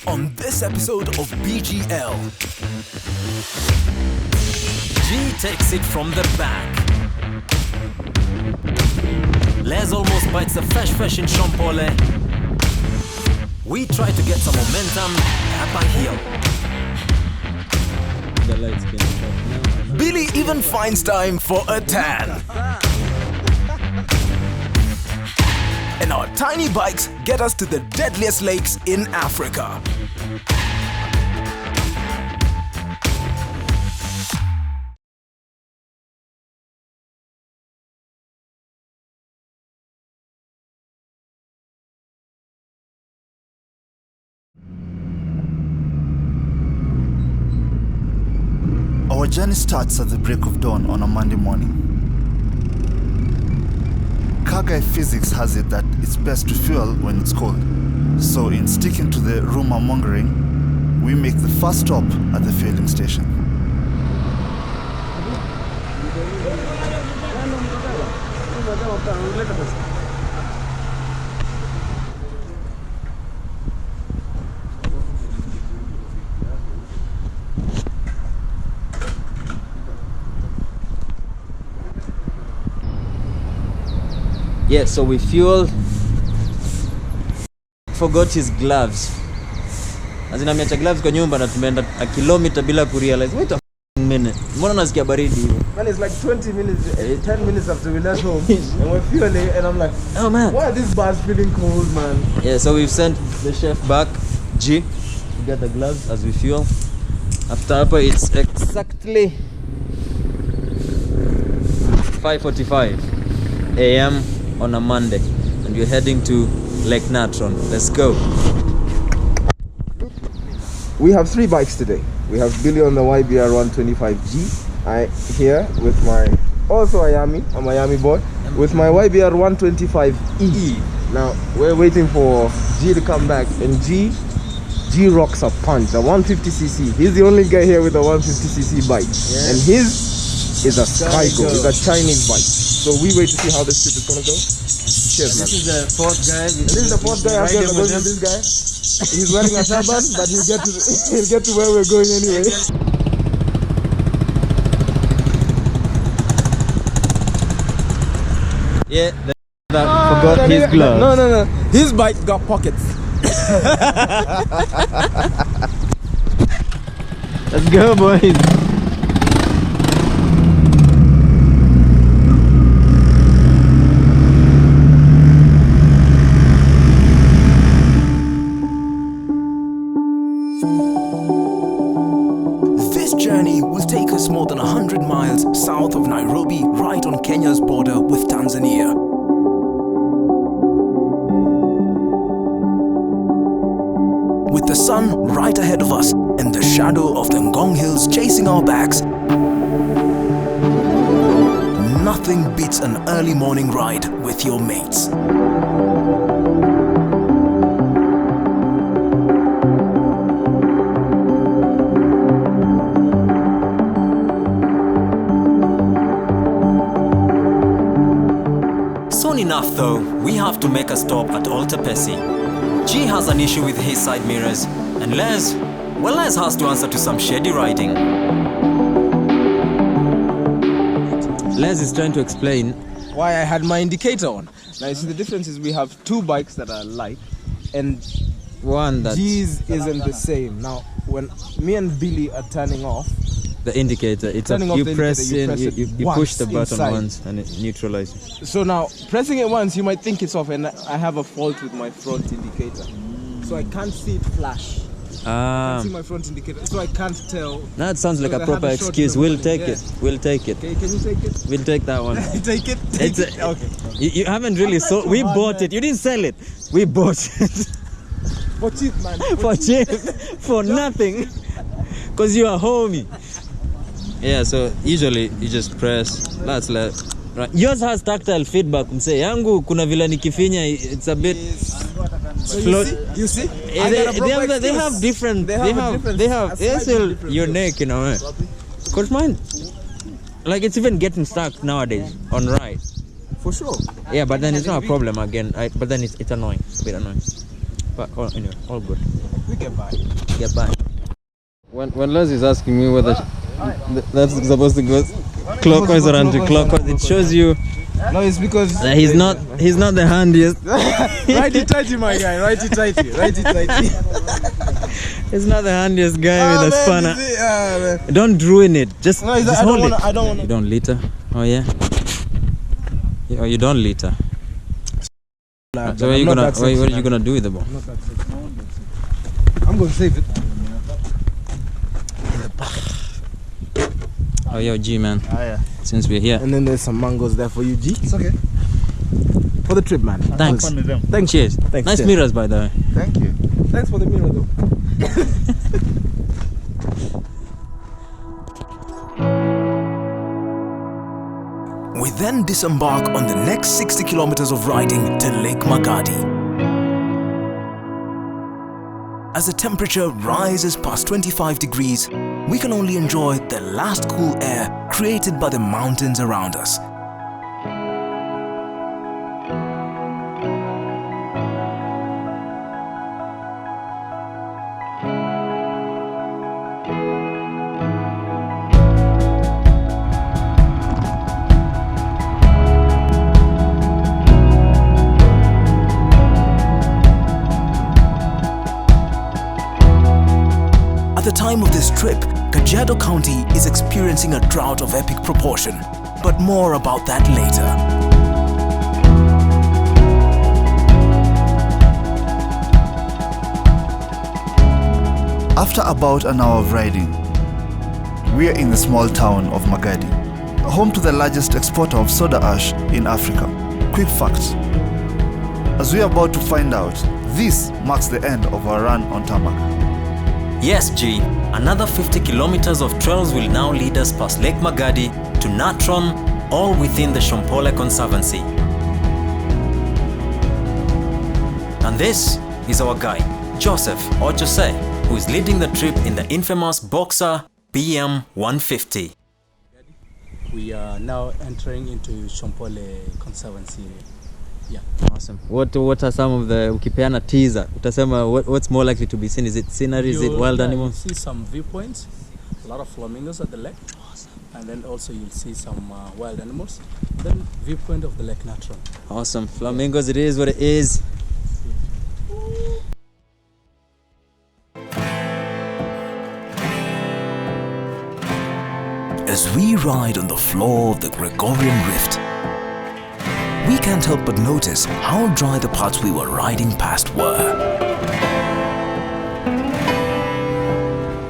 On this episode of BGL, G takes it from the back. Les almost bites the fresh in Shompole. We try to get some momentum up a hill. The lights came off now. Billy even finds time for a tan. And our tiny bikes get us to the deadliest lakes in Africa. Our journey starts at the break of dawn on a Monday morning. Car guy physics has it that it's best to fuel when it's cold. So in sticking to the rumor mongering, we make the first stop at the fueling station. Yeah, so we fueled. Forgot his gloves. Azina ameacha gloves kwa nyumba na tumeenda a kilometer bila kurealize. Wait a minute. Mbona nasikia baridi hiyo? Man, it's like 20 minutes, 10 minutes after we left home and we're fueling and I'm like, oh man, why are these bars feeling cold, man? Yeah, so we've sent the chef back, G, to get the gloves as we fuel. After upper, it's exactly 5:45 a.m. on a Monday, and we're heading to Lake Natron. Let's go. We have 3 bikes today. We have Billy on the YBR 125G. I here with my also a Miami boy, with my YBR 125E. Now we're waiting for G to come back, and G rocks a punch, a 150cc. He's the only guy here with a 150cc bike, and his is a Skygo. It's a Chinese bike. So we wait to see how this trip is gonna go. Cheers, man. This is the fourth guy. This is the fourth guy after going with this guy. He's wearing a turban, but he'll get to where we're going anyway. Yeah, forgot his gloves. No. His bike got pockets. Let's go, boys. This journey will take us more than 100 miles south of Nairobi, right on Kenya's border with Tanzania. With the sun right ahead of us and the shadow of the Ngong Hills chasing our backs, nothing beats an early morning ride with your mates. Soon enough though, we have to make a stop at Alta Pesi. G has an issue with his side mirrors, and Les has to answer to some shady riding. Les is trying to explain Why I had my indicator on. Now you see the difference is we have 2 bikes that are alike, and one that G's isn't the same. Now when me and Billy are turning off, the indicator, it's turning off you the press indicator, in, you once push the button inside. once and it neutralizes. So now pressing it once, you might think it's off, and I have a fault with my front indicator, so I can't see it flash. I can't see my front indicator, so I can't tell. That sounds like a Because I proper have a short excuse. in the We'll morning, take yeah. it. We'll take it. Okay, can you take it? We'll take that one. Take it. It's Take it. Okay. You haven't really sold. We bought it. You didn't sell it. We bought it For cheap, man. for cheap, for nothing, because you are homie. Yeah. So usually you just press. That's like right. Yours has tactile feedback. Mse yangu kuna vile nikifinya. It's a bit. So Float. you see? Yeah, they have different. They have your neck, you know. Cause mine, like it's even getting stuck nowadays on ride. For sure. Yeah, but then it's not a problem again. But then it's annoying. It's a bit annoying. But anyway, all good. We get by. Get back. When Les is asking me whether that's supposed to go clockwise or anti-clockwise, it shows you No, it's because that he's not the handiest. righty tighty, my guy. Righty tighty. Righty tighty. He's not the handiest guy with a spanner. Man. Don't ruin it. Just No, just I hold don't it. wanna. I don't wanna. You don't litter. Oh yeah. Oh, you don't litter. So what are you gonna do with the ball? I'm gonna save it. Oh yo, G man. Yeah. Since we're here, And then there's some mangoes there for you, G. It's okay. For the trip, man. thanks. Fun with them. Thanks. Cheers. Thanks. Nice Cheers. mirrors, by the way. Thank you. Thanks for the mirror, though. We then disembark on the next 60 kilometers of riding to Lake Magadi. As the temperature rises past 25 degrees, we can only enjoy the last cool air created by the mountains around us. At the time of this trip, Kajiado County is experiencing a drought of epic proportion, but more about that later. After about an hour of riding, we are in the small town of Magadi, home to the largest exporter of soda ash in Africa. Quick fact: as we are about to find out, this marks the end of our run on tarmac. Yes, G. Another 50 kilometers of trails will now lead us past Lake Magadi to Natron, all within the Shompole Conservancy. And this is our guide, Joseph or Jose, who is leading the trip in the infamous Boxer BM 150. We are now entering into Shompole Conservancy. Yeah. Awesome. What are some of the ukipeana teaser? Utasema what's more likely to be seen? Is it scenery? Is it wild animals? You'll see some viewpoints, a lot of flamingos at the lake, and then also you'll see some wild animals. Then viewpoint of the Lake Natron. Awesome. Flamingos, it is what it is. As we ride on the floor of the Gregorian Rift, we can't help but notice how dry the parts we were riding past were.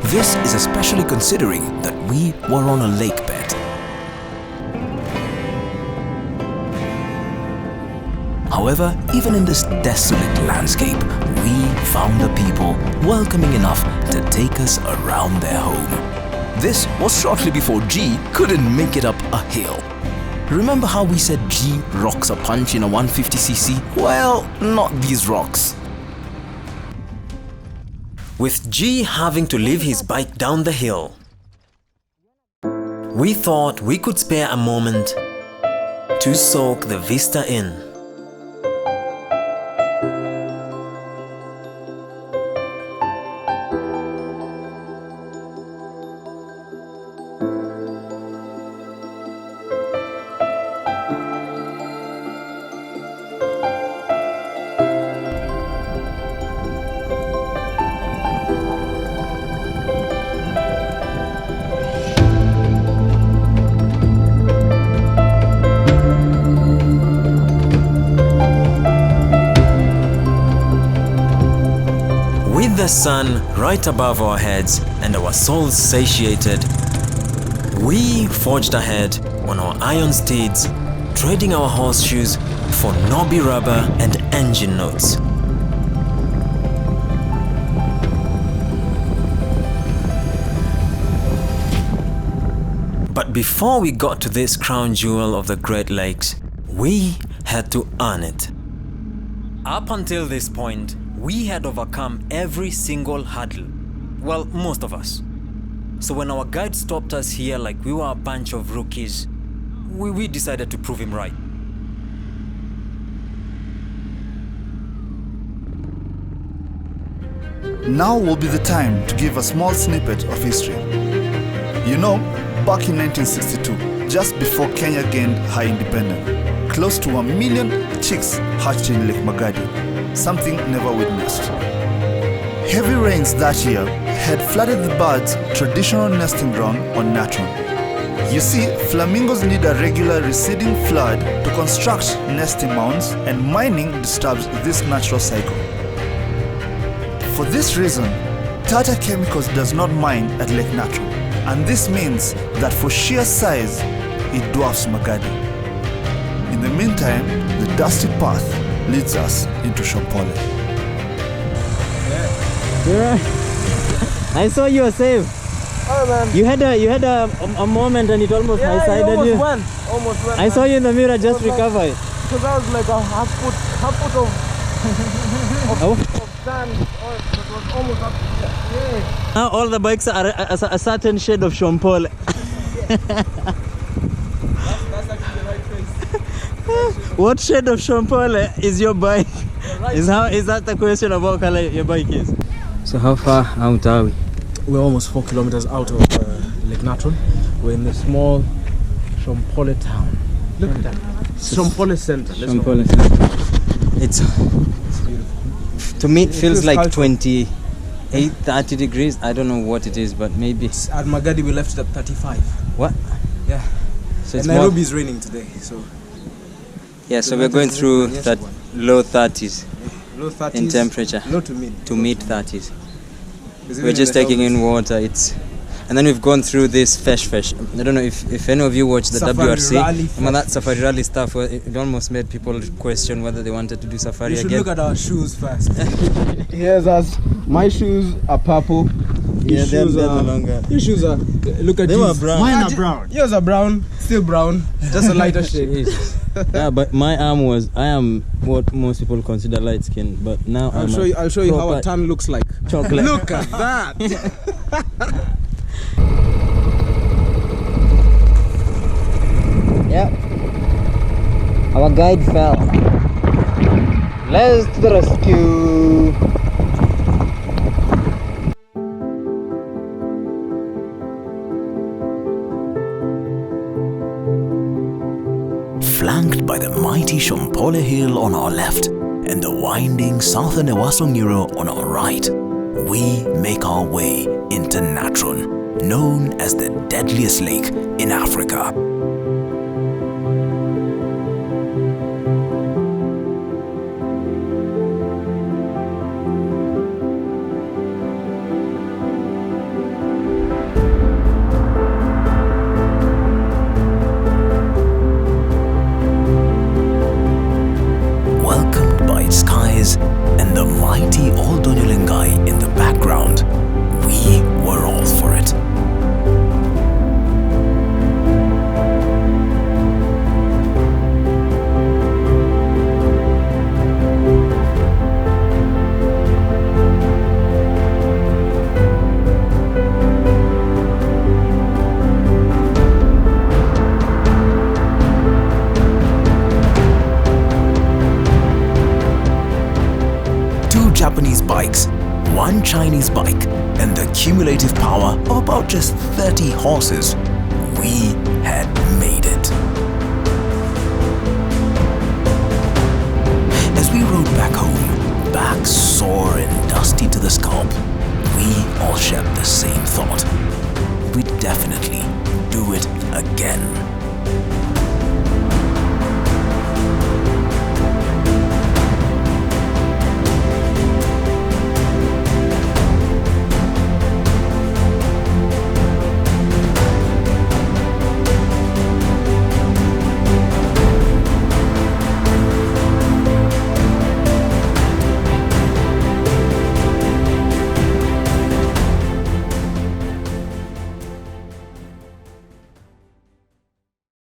This is especially considering that we were on a lake bed. However, even in this desolate landscape, we found the people welcoming enough to take us around their home. This was shortly before G couldn't make it up a hill. Remember how we said G rocks a punch in a 150cc? Well, not these rocks. With G having to leave his bike down the hill, we thought we could spare a moment to soak the vista in. With the sun right above our heads and our souls satiated, we forged ahead on our iron steeds, trading our horseshoes for knobby rubber and engine notes. But before we got to this crown jewel of the Great Lakes, we had to earn it. Up until this point, we had overcome every single hurdle. Well, most of us. So when our guide stopped us here like we were a bunch of rookies, we decided to prove him right. Now will be the time to give a small snippet of history. You know, back in 1962, just before Kenya gained her independence, close to 1 million chicks hatched in Lake Magadi, something never witnessed. Heavy rains that year had flooded the birds' traditional nesting ground on Natron. You see, flamingos need a regular receding flood to construct nesting mounds, and mining disturbs this natural cycle. For this reason, Tata Chemicals does not mine at Lake Natron, and this means that for sheer size, it dwarfs Magadi. In the meantime, the dusty path leads us into Shompole. Yeah. I saw you were safe. Oh man. You had a moment and it almost high-sided you. Almost went. I saw you in the mirror just recover it. Because I was like a half foot of sand. Oh, it was almost up here. Yeah. Now all the bikes are a certain shade of Shompole. That's actually the right face. What shade of Shompole is your bike? Is that the question of what color your bike is? So how far out are we? We're almost 4 kilometers out of Lake Natron. We're in the small Shompole town. Look at that. Shompole Center. Shompole Center. It's beautiful. To me it feels like cultural. 28, 30 degrees. I don't know what it is, but maybe. At Magadi we left it at 35. What? Yeah. So And it's Nairobi more, is raining today, so yeah, so we're going through that low 30s low 30s in temperature low to mid. to mid 30s. Because We're even just the taking helmets- in water. And then we've gone through this fesh. I don't know if any of you watched the Safari WRC. rally, That safari rally stuff, it almost made people question whether they wanted to do safari You should again. look at our shoes first. Here's us. My shoes are purple. Yeah, His they're shoes no are. longer. Your shoes are. Look at They these. were brown. Mine are brown. Yours are brown, still brown, just a lighter shade. Jesus. Yeah, but I am what most people consider light skin, but now I'll show you how a proper tan looks like. chocolate. Look at that. Yeah. Our guide fell. Let's to the rescue. Flanked by the mighty Shompole Hill on our left and the winding southern Ewasong Nyiro on our right, we make our way into Natron, known as the deadliest lake in Africa. Welcomed by skies and the mighty Oldonyolengai in the background, we were all for it. Two Japanese bikes, one Chinese bike, and the cumulative power of about just 30 horses, we had made it. As we rode back home, back sore and dusty to the scalp, we all shared the same thought. We'd definitely do it again.